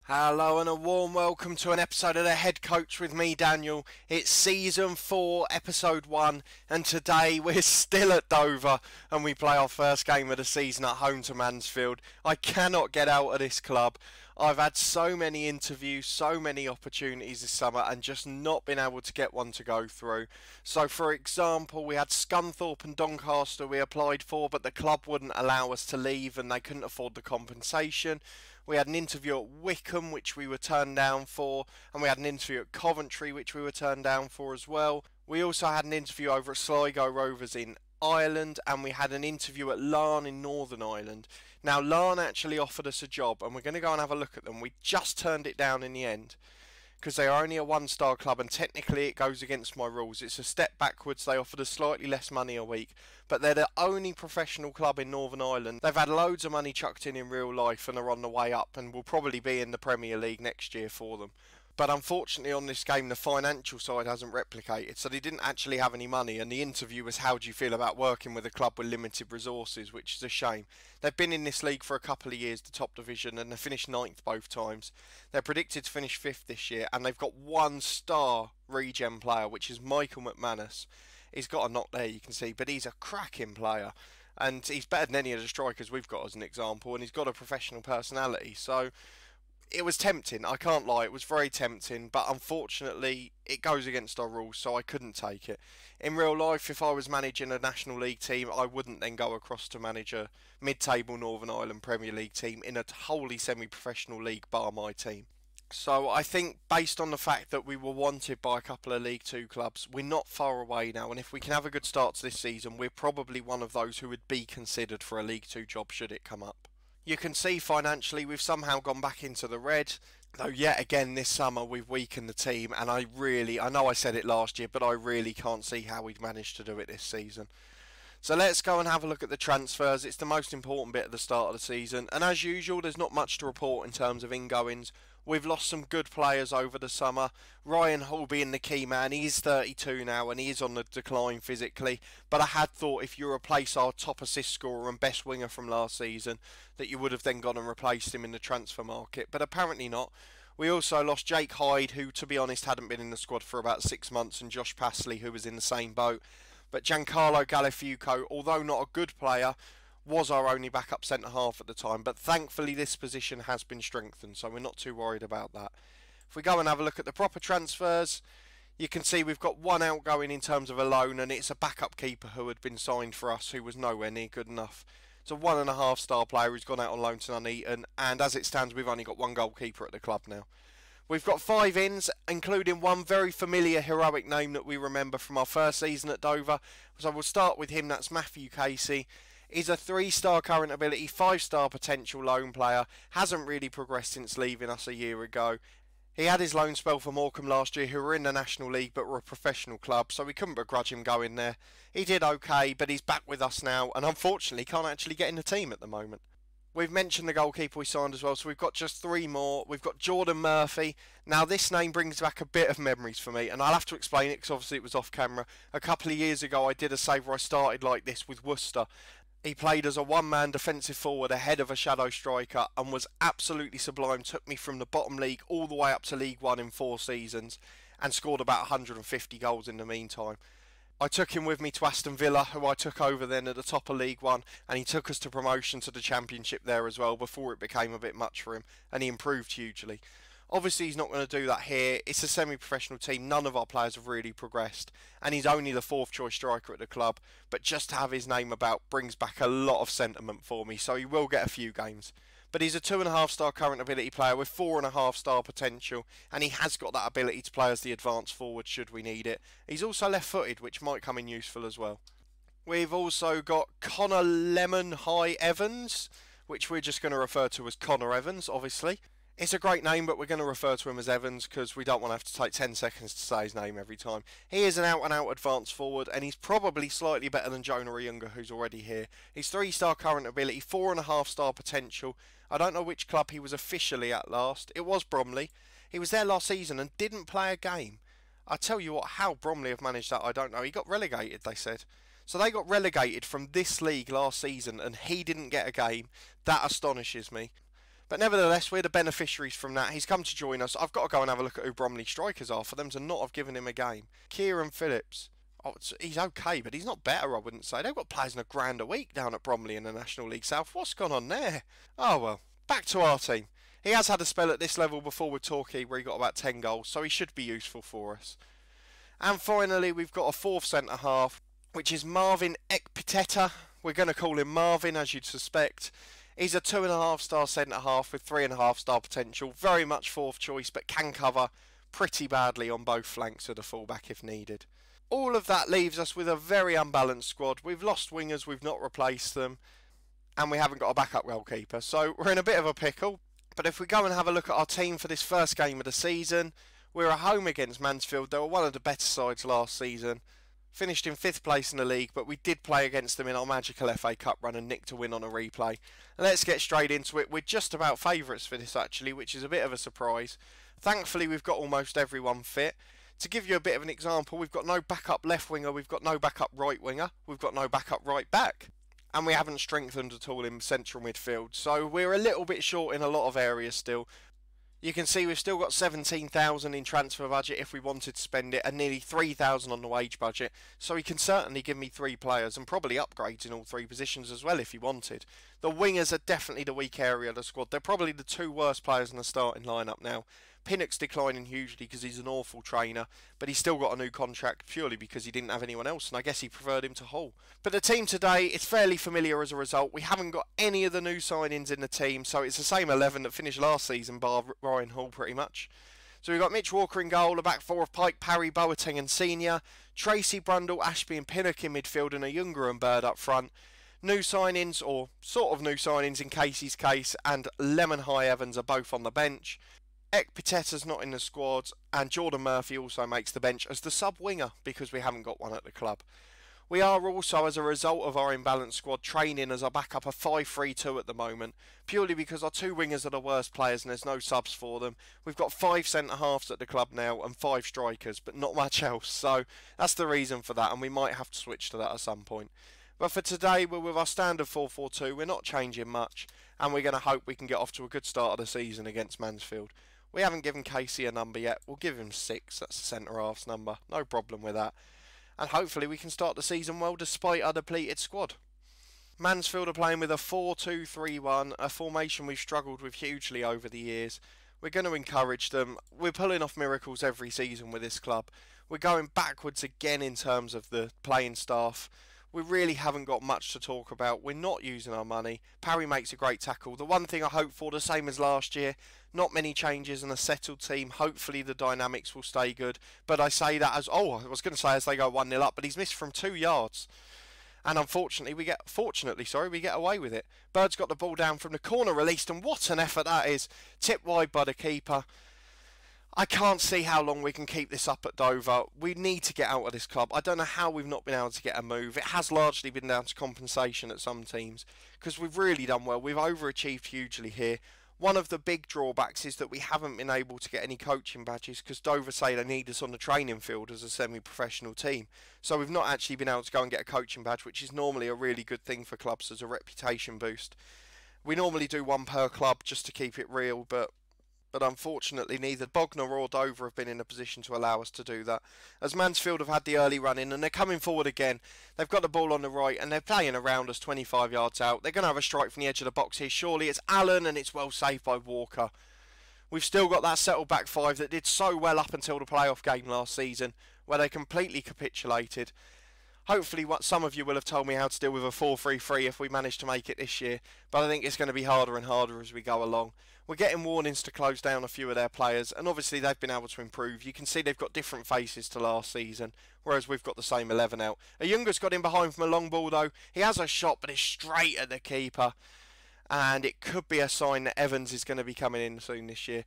Hello and a warm welcome to an episode of The Head Coach with me, Daniel. It's Season 4, Episode 1, and today we're still at Dover and we play our first game of the season at home to Mansfield. I cannot get out of this club. I've had so many interviews, so many opportunities this summer and just not been able to get one to go through. So for example, we had Scunthorpe and Doncaster we applied for, but the club wouldn't allow us to leave and they couldn't afford the compensation. We had an interview at Wickham which we were turned down for, and we had an interview at Coventry which we were turned down for as well. We also had an interview over at Sligo Rovers in Ireland, and we had an interview at Larne in Northern Ireland. Now Larne actually offered us a job and we're going to go and have a look at them. We just turned it down in the end because they are only a one-star club and technically it goes against my rules. It's a step backwards. They offered us slightly less money a week, but they're the only professional club in Northern Ireland. They've had loads of money chucked in real life and are on the way up and will probably be in the Premier League next year for them. But unfortunately on this game the financial side hasn't replicated, so they didn't actually have any money, and the interview was how do you feel about working with a club with limited resources, which is a shame. They've been in this league for a couple of years, the top division, and they finished 9th both times. They're predicted to finish 5th this year, and they've got one star regen player, which is Michael McManus. He's got a knock there you can see, but he's a cracking player. And he's better than any of the strikers we've got as an example, and he's got a professional personality, so it was tempting, I can't lie, it was very tempting, but unfortunately it goes against our rules, so I couldn't take it. In real life, if I was managing a National League team, I wouldn't then go across to manage a mid-table Northern Ireland Premier League team in a wholly semi-professional league bar my team. So I think based on the fact that we were wanted by a couple of League 2 clubs, we're not far away now, and if we can have a good start to this season, we're probably one of those who would be considered for a League 2 job should it come up. You can see financially we've somehow gone back into the red, though yet again this summer we've weakened the team, and I know I said it last year, but I really can't see how we've managed to do it this season. So let's go and have a look at the transfers. It's the most important bit at the start of the season, and as usual there's not much to report in terms of ingoings. We've lost some good players over the summer. Ryan Hall being the key man, he's 32 now and he is on the decline physically, but I had thought if you replace our top assist scorer and best winger from last season that you would have then gone and replaced him in the transfer market, but apparently not. We also lost Jake Hyde, who to be honest hadn't been in the squad for about 6 months, and Josh Passley, who was in the same boat. But Giancarlo Galifiuco, although not a good player, was our only backup centre-half at the time, but thankfully this position has been strengthened, so we're not too worried about that. If we go and have a look at the proper transfers, you can see we've got one outgoing in terms of a loan, and it's a backup keeper who had been signed for us who was nowhere near good enough. It's a 1.5 star player who's gone out on loan to Nuneaton, and as it stands we've only got one goalkeeper at the club now. We've got 5 ins, including one very familiar heroic name that we remember from our first season at Dover. So we'll start with him, that's Matthew Casey. He's a 3-star current ability, 5-star potential loan player, hasn't really progressed since leaving us a year ago. He had his loan spell for Morecambe last year, who were in the National League but were a professional club, so we couldn't begrudge him going there. He did okay, but he's back with us now, and unfortunately can't actually get in the team at the moment. We've mentioned the goalkeeper we signed as well, so we've got just 3 more. We've got Jordan Murphy. Now this name brings back a bit of memories for me, and I'll have to explain it because obviously it was off camera. A couple of years ago I did a save where I started like this with Worcester. He played as a one-man defensive forward ahead of a shadow striker and was absolutely sublime. Took me from the bottom league all the way up to League 1 in 4 seasons and scored about 150 goals in the meantime. I took him with me to Aston Villa, who I took over then at the top of League 1, and he took us to promotion to the Championship there as well before it became a bit much for him, and he improved hugely. Obviously he's not going to do that here. It's a semi-professional team, none of our players have really progressed, and he's only the 4th choice striker at the club, but just to have his name about brings back a lot of sentiment for me, so he will get a few games. But he's a 2.5 star current ability player with 4.5 star potential, and he has got that ability to play as the advanced forward should we need it. He's also left footed, which might come in useful as well. We've also got Connor Lemon High Evans, which we're just going to refer to as Connor Evans, obviously. It's a great name, but we're going to refer to him as Evans because we don't want to have to take 10 seconds to say his name every time. He is an out-and-out advanced forward, and he's probably slightly better than Jonah Oyunga, who's already here. He's 3-star current ability, 4.5 star potential. I don't know which club he was officially at last. It was Bromley. He was there last season and didn't play a game. I tell you what, how Bromley have managed that, I don't know. He got relegated, they said. So they got relegated from this league last season, and he didn't get a game. That astonishes me. But nevertheless, we're the beneficiaries from that. He's come to join us. I've got to go and have a look at who Bromley strikers are for them to not have given him a game. Kieran Phillips. Oh, he's okay, but he's not better, I wouldn't say. They've got players in £1,000 a week down at Bromley in the National League South. What's gone on there? Oh well, back to our team. He has had a spell at this level before with Torquay where he got about 10 goals, so he should be useful for us. And finally, we've got a fourth centre-half, which is Marvin Ekpiteta. We're going to call him Marvin, as you'd suspect. He's a 2.5-star centre-half with 3.5-star potential. Very much fourth choice, but can cover pretty badly on both flanks of the fullback if needed. All of that leaves us with a very unbalanced squad. We've lost wingers, we've not replaced them, and we haven't got a backup goalkeeper. So we're in a bit of a pickle. But if we go and have a look at our team for this first game of the season, we're at home against Mansfield. They were one of the better sides last season. Finished in 5th place in the league, but we did play against them in our magical FA Cup run and nicked a win on a replay. And let's get straight into it. We're just about favourites for this actually, which is a bit of a surprise. Thankfully, we've got almost everyone fit. To give you a bit of an example, we've got no backup left winger, we've got no backup right winger, we've got no backup right back. And we haven't strengthened at all in central midfield. So we're a little bit short in a lot of areas still. You can see we've still got 17,000 in transfer budget if we wanted to spend it, and nearly 3,000 on the wage budget. So he can certainly give me 3 players and probably upgrades in all 3 positions as well if he wanted. The wingers are definitely the weak area of the squad. They're probably the 2 worst players in the starting lineup now. Pinnock's declining hugely because he's an awful trainer, but he's still got a new contract purely because he didn't have anyone else, and I guess he preferred him to Hull. But the team today is fairly familiar as a result. We haven't got any of the new signings in the team, so it's the same 11 that finished last season, bar Ryan Hull pretty much. So we've got Mitch Walker in goal, a back 4 of Pike, Parry, Boateng and Senior, Tracy, Brundle, Ashby and Pinnock in midfield, and a Younger and Bird up front. New signings, or sort of new signings in Casey's case, and Lemon High Evans are both on the bench. Ekpiteta's not in the squad, and Jordan Murphy also makes the bench as the sub-winger because we haven't got one at the club. We are also, as a result of our imbalanced squad, training as a backup a 5-3-2 at the moment, purely because our 2 wingers are the worst players and there's no subs for them. We've got 5 centre-halves at the club now and 5 strikers, but not much else, so that's the reason for that, and we might have to switch to that at some point. But for today, we're with our standard 4-4-2, we're not changing much, and we're going to hope we can get off to a good start of the season against Mansfield. We haven't given Casey a number yet. We'll give him 6. That's the centre-half's number. No problem with that. And hopefully we can start the season well despite our depleted squad. Mansfield are playing with a 4-2-3-1, a formation we've struggled with hugely over the years. We're going to encourage them. We're pulling off miracles every season with this club. We're going backwards again in terms of the playing staff. We really haven't got much to talk about. We're not using our money. Parry makes a great tackle. The one thing I hope for, the same as last year, not many changes and a settled team. Hopefully the dynamics will stay good. But I say that as, I was going to say as they go 1-0 up, but he's missed from 2 yards. And unfortunately, we get away with it. Bird's got the ball down from the corner, released, and what an effort that is. Tipped wide by the keeper. I can't see how long we can keep this up at Dover. We need to get out of this club. I don't know how we've not been able to get a move. It has largely been down to compensation at some teams because we've really done well. We've overachieved hugely here. One of the big drawbacks is that we haven't been able to get any coaching badges because Dover say they need us on the training field as a semi-professional team. So we've not actually been able to go and get a coaching badge, which is normally a really good thing for clubs as a reputation boost. We normally do 1 per club just to keep it real, but unfortunately neither Bognor or Dover have been in a position to allow us to do that. As Mansfield have had the early run in and they're coming forward again. They've got the ball on the right and they're playing around us 25 yards out. They're going to have a strike from the edge of the box here. Surely it's Allen and it's well saved by Walker. We've still got that settled back 5 that did so well up until the playoff game last season where they completely capitulated. Hopefully some of you will have told me how to deal with a 4-3-3 if we manage to make it this year, but I think it's going to be harder and harder as we go along. We're getting warnings to close down a few of their players, and obviously they've been able to improve. You can see they've got different faces to last season, whereas we've got the same 11 out. A Younger's got in behind from a long ball though. He has a shot, but it's straight at the keeper, and it could be a sign that Evans is going to be coming in soon this year.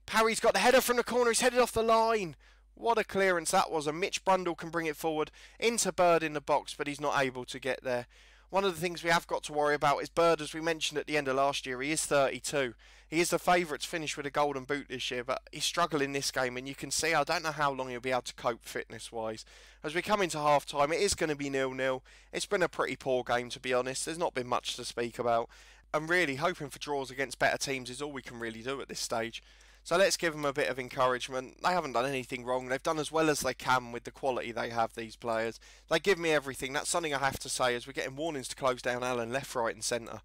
Parry's got the header from the corner. He's headed off the line. What a clearance that was, and Mitch Brundle can bring it forward into Bird in the box, but he's not able to get there. One of the things we have got to worry about is Bird, as we mentioned at the end of last year. He is 32. He is the favourite to finish with a golden boot this year, but he's struggling this game, and you can see I don't know how long he'll be able to cope fitness-wise. As we come into half-time, it is going to be 0-0. It's been a pretty poor game, to be honest. There's not been much to speak about. and really hoping for draws against better teams is all we can really do at this stage. So let's give them a bit of encouragement. They haven't done anything wrong. They've done as well as they can with the quality they have, these players. They give me everything. That's something I have to say, as we're getting warnings to close down Alan left, right and centre.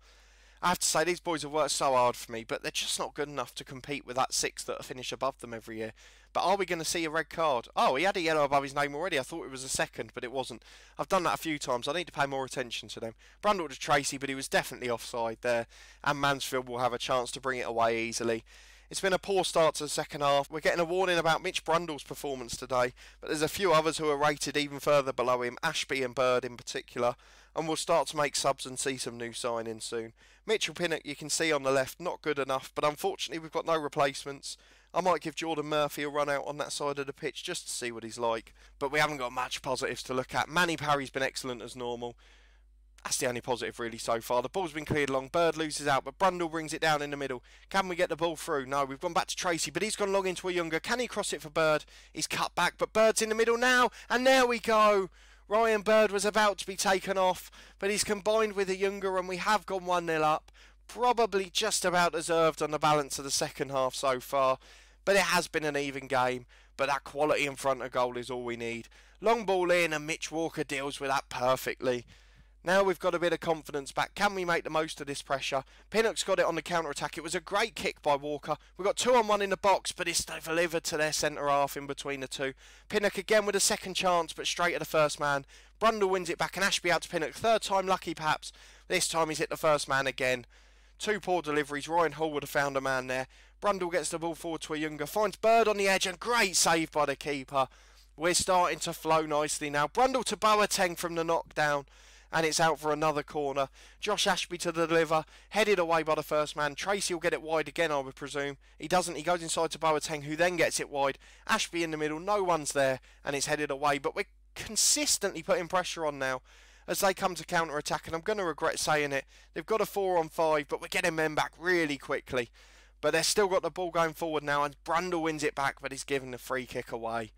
I have to say, these boys have worked so hard for me, but they're just not good enough to compete with that six that finish above them every year. But are we going to see a red card? Oh, he had a yellow above his name already. I thought it was a second, but it wasn't. I've done that a few times. I need to pay more attention to them. Brundle to Tracy, but he was definitely offside there. And Mansfield will have a chance to bring it away easily. It's been a poor start to the second half. We're getting a warning about Mitch Brundle's performance today, but there's a few others who are rated even further below him, Ashby and Bird in particular, and we'll start to make subs and see some new signings soon. Mitchell Pinnock, you can see on the left, not good enough, but unfortunately we've got no replacements. I might give Jordan Murphy a run out on that side of the pitch just to see what he's like, but we haven't got much positives to look at. Manny Parry's been excellent as normal. That's the only positive really so far. The ball's been cleared long. Bird loses out, but Brundle brings it down in the middle. Can we get the ball through? No, we've gone back to Tracy, but he's gone long into a Younger. Can he cross it for Bird? He's cut back, but Bird's in the middle now, and there we go. Ryan Bird was about to be taken off, but he's combined with a Younger, and we have gone 1-0 up. Probably just about deserved on the balance of the second half so far, but it has been an even game. But that quality in front of goal is all we need. Long ball in, and Mitch Walker deals with that perfectly. Now we've got a bit of confidence back. Can we make the most of this pressure? Pinnock's got it on the counter-attack. It was a great kick by Walker. We've got 2-on-1 in the box, but it's delivered to their centre-half in between the two. Pinnock again with a second chance, but straight at the first man. Brundle wins it back, and Ashby out to Pinnock. Third time lucky, perhaps. This time he's hit the first man again. Two poor deliveries. Ryan Hall would have found a man there. Brundle gets the ball forward to a Younger. Finds Bird on the edge, and great save by the keeper. We're starting to flow nicely now. Brundle to Boateng from the knockdown. And it's out for another corner. Josh Ashby to deliver, headed away by the first man. Tracy will get it wide again, I would presume. He doesn't, he goes inside to Boateng, who then gets it wide. Ashby in the middle, no one's there, and it's headed away. But we're consistently putting pressure on now as they come to counter-attack, and I'm going to regret saying it. They've got a 4-on-5, but we're getting men back really quickly. But they've still got the ball going forward now, and Brundle wins it back, but he's given the free kick away.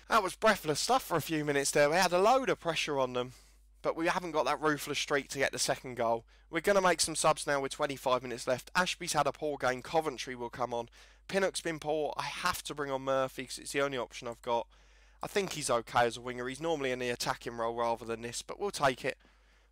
That was breathless stuff for a few minutes there. We had a load of pressure on them, but we haven't got that ruthless streak to get the second goal. We're going to make some subs now with 25 minutes left. Ashby's had a poor game. Coventry will come on. Pinnock's been poor. I have to bring on Murphy because it's the only option I've got. I think he's okay as a winger. He's normally in the attacking role rather than this, but we'll take it.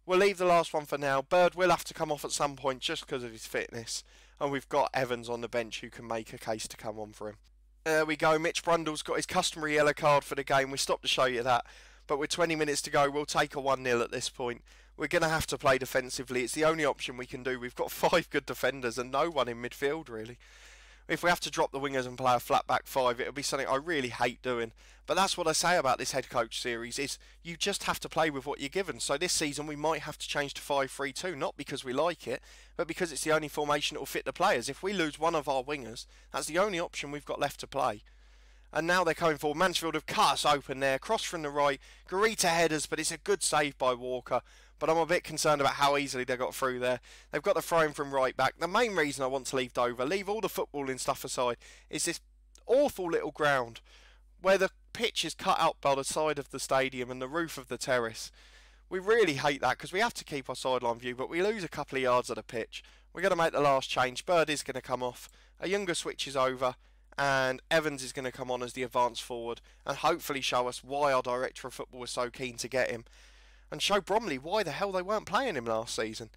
We'll leave the last one for now. Bird will have to come off at some point just because of his fitness. And we've got Evans on the bench who can make a case to come on for him. There we go. Mitch Brundle's got his customary yellow card for the game. We stopped to show you that. But with 20 minutes to go, we'll take a 1-0 at this point. We're going to have to play defensively. It's the only option we can do. We've got 5 good defenders and no one in midfield, really. If we have to drop the wingers and play a flat back 5, it'll be something I really hate doing. But that's what I say about this head coach series, is you just have to play with what you're given. So this season we might have to change to 5-3-2, not because we like it, but because it's the only formation that will fit the players. If we lose one of our wingers, that's the only option we've got left to play. And now they're coming forward. Mansfield have cut us open there. Cross from the right. Garita headers, but it's a good save by Walker. But I'm a bit concerned about how easily they got through there. They've got the throw-in from right back. The main reason I want to leave Dover, leave all the footballing stuff aside, is this awful little ground where the pitch is cut out by the side of the stadium and the roof of the terrace. We really hate that because we have to keep our sideline view, but we lose a couple of yards of the pitch. We're going to make the last change. Bird is going to come off. A Younger switches over. And Evans is going to come on as the advance forward and hopefully show us why our director of football was so keen to get him, and show Bromley why the hell they weren't playing him last season.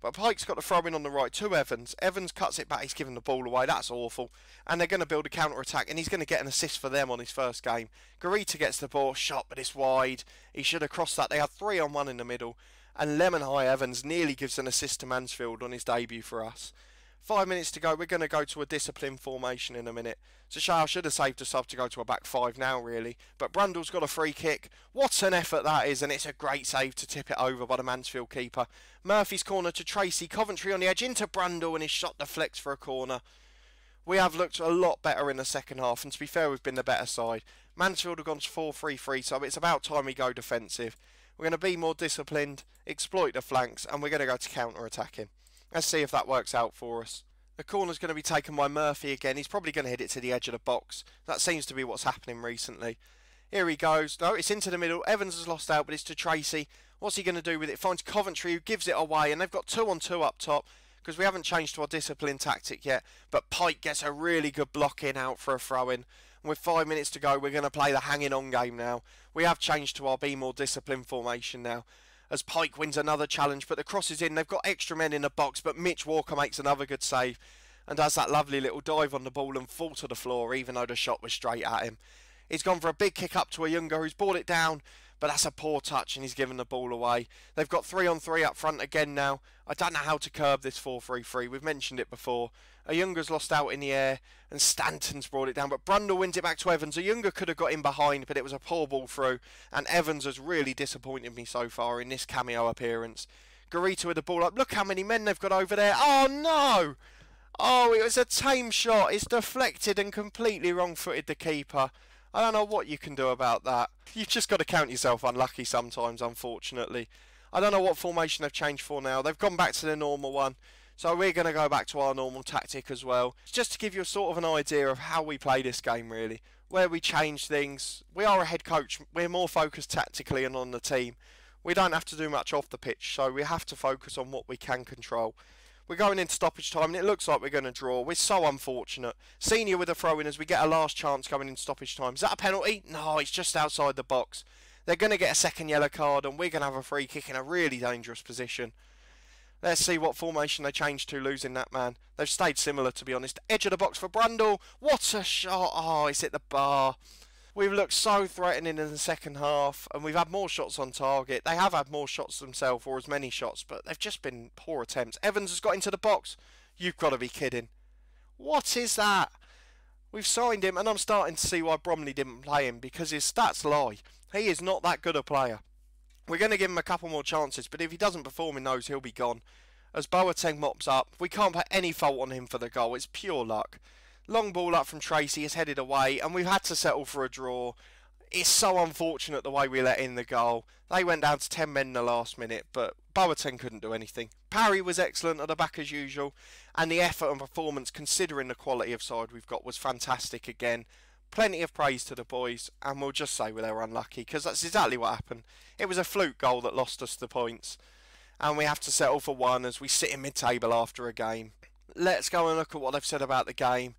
But Pike's got the throw in on the right to Evans. Evans cuts it back, he's given the ball away, that's awful. And they're going to build a counter-attack, and he's going to get an assist for them on his first game. Garita gets the ball, shot, but it's wide. He should have crossed that. They had 3-on-1 in the middle, and Lemon High Evans nearly gives an assist to Mansfield on his debut for us. 5 minutes to go. We're going to go to a disciplined formation in a minute. Sashao should have saved a sub to go to a back 5 now, really. But Brundle's got a free kick. What an effort that is, and it's a great save to tip it over by the Mansfield keeper. Murphy's corner to Tracy. Coventry on the edge into Brundle, and his shot deflects for a corner. We have looked a lot better in the second half, and to be fair, we've been the better side. Mansfield have gone to 4-3-3, so it's about time we go defensive. We're going to be more disciplined, exploit the flanks, and we're going to go to counter-attacking. Let's see if that works out for us. The corner's going to be taken by Murphy again. He's probably going to hit it to the edge of the box. That seems to be what's happening recently. Here he goes. No, it's into the middle. Evans has lost out, but it's to Tracy. What's he going to do with it? Finds Coventry, who gives it away, and they've got 2-on-2 up top. because we haven't changed to our discipline tactic yet, but Pike gets a really good block in out for a throw-in. And with 5 minutes to go, we're going to play the hanging on game now. We have changed to our be more disciplined formation now, as Pike wins another challenge, but the cross is in. They've got extra men in the box, but Mitch Walker makes another good save and does that lovely little dive on the ball and fall to the floor, even though the shot was straight at him. He's gone for a big kick up to a Younger who's brought it down, but that's a poor touch and he's given the ball away. They've got 3-on-3 up front again now. I don't know how to curb this 4-3-3. We've mentioned it before. A Younger's lost out in the air and Stanton's brought it down, but Brundle wins it back to Evans. A Younger could have got in behind, but it was a poor ball through, and Evans has really disappointed me so far in this cameo appearance. Garita with the ball up. Look how many men they've got over there. Oh no! Oh, it was a tame shot. It's deflected and completely wrong-footed the keeper. I don't know what you can do about that. You've just got to count yourself unlucky sometimes, unfortunately. I don't know what formation they've changed for now. They've gone back to the normal one. So we're going to go back to our normal tactic as well. Just to give you a sort of an idea of how we play this game, really. Where we change things. We are a head coach. We're more focused tactically and on the team. We don't have to do much off the pitch, so we have to focus on what we can control. We're going into stoppage time and it looks like we're going to draw. We're so unfortunate. Senior with a throw-in as we get a last chance going in stoppage time. Is that a penalty? No, it's just outside the box. They're going to get a second yellow card and we're going to have a free kick in a really dangerous position. Let's see what formation they changed to losing that man. They've stayed similar, to be honest. Edge of the box for Brundle. What a shot. Oh, it's hit the bar. We've looked so threatening in the second half, and we've had more shots on target. They have had more shots themselves, or as many shots, but they've just been poor attempts. Evans has got into the box. You've got to be kidding. What is that? We've signed him, and I'm starting to see why Bromley didn't play him, because his stats lie. He is not that good a player. We're going to give him a couple more chances, but if he doesn't perform in those, he'll be gone. As Boateng mops up, we can't put any fault on him for the goal. It's pure luck. Long ball up from Tracy, is headed away, and we've had to settle for a draw. It's so unfortunate the way we let in the goal. They went down to 10 men in the last minute, but Boateng couldn't do anything. Parry was excellent at the back as usual, and the effort and performance, considering the quality of side we've got, was fantastic again. Plenty of praise to the boys, and we'll just say they were unlucky, because that's exactly what happened. It was a fluke goal that lost us the points, and we have to settle for one as we sit in mid-table after a game. Let's go and look at what they've said about the game.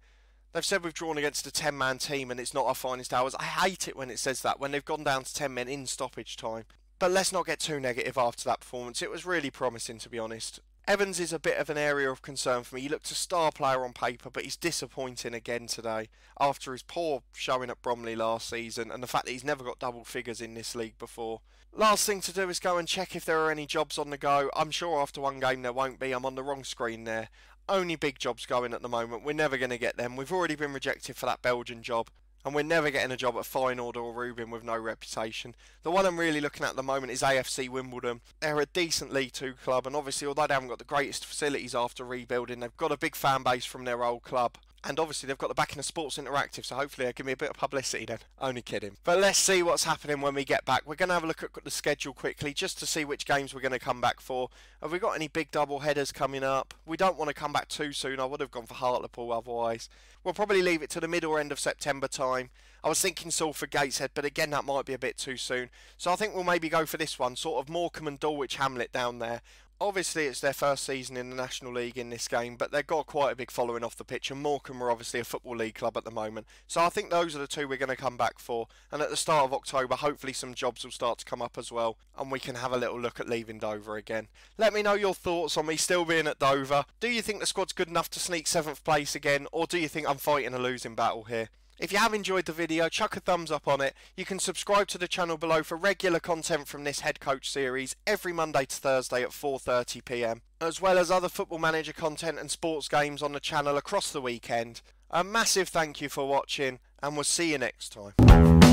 They've said we've drawn against a 10-man team and it's not our finest hours. I hate it when it says that, when they've gone down to 10 men in stoppage time. But let's not get too negative after that performance. It was really promising, to be honest. Evans is a bit of an area of concern for me. He looked a star player on paper, but he's disappointing again today after his poor showing at Bromley last season and the fact that he's never got double figures in this league before. Last thing to do is go and check if there are any jobs on the go. I'm sure after one game there won't be. I'm on the wrong screen there. Only big jobs going at the moment. We're never going to get them. We've already been rejected for that Belgian job. And we're never getting a job at Feyenoord or Rubin with no reputation. The one I'm really looking at the moment is AFC Wimbledon. They're a decent League 2 club, and obviously although they haven't got the greatest facilities after rebuilding, they've got a big fan base from their old club. And obviously they've got the backing of Sports Interactive, so hopefully they'll give me a bit of publicity then. Only kidding. But let's see what's happening when we get back. We're going to have a look at the schedule quickly, just to see which games we're going to come back for. Have we got any big double headers coming up? We don't want to come back too soon. I would have gone for Hartlepool otherwise. We'll probably leave it to the middle or end of September time. I was thinking Salford Gateshead, but again that might be a bit too soon. So I think we'll maybe go for this one, sort of Morecambe and Dulwich Hamlet down there. Obviously it's their first season in the National League in this game, but they've got quite a big following off the pitch, and Morecambe are obviously a Football League club at the moment. So I think those are the two we're going to come back for, and at the start of October hopefully some jobs will start to come up as well, and we can have a little look at leaving Dover again. Let me know your thoughts on me still being at Dover. Do you think the squad's good enough to sneak 7th place again, or do you think I'm fighting a losing battle here? If you have enjoyed the video, chuck a thumbs up on it. You can subscribe to the channel below for regular content from this head coach series every Monday to Thursday at 4:30 PM, as well as other Football Manager content and sports games on the channel across the weekend. A massive thank you for watching, and we'll see you next time.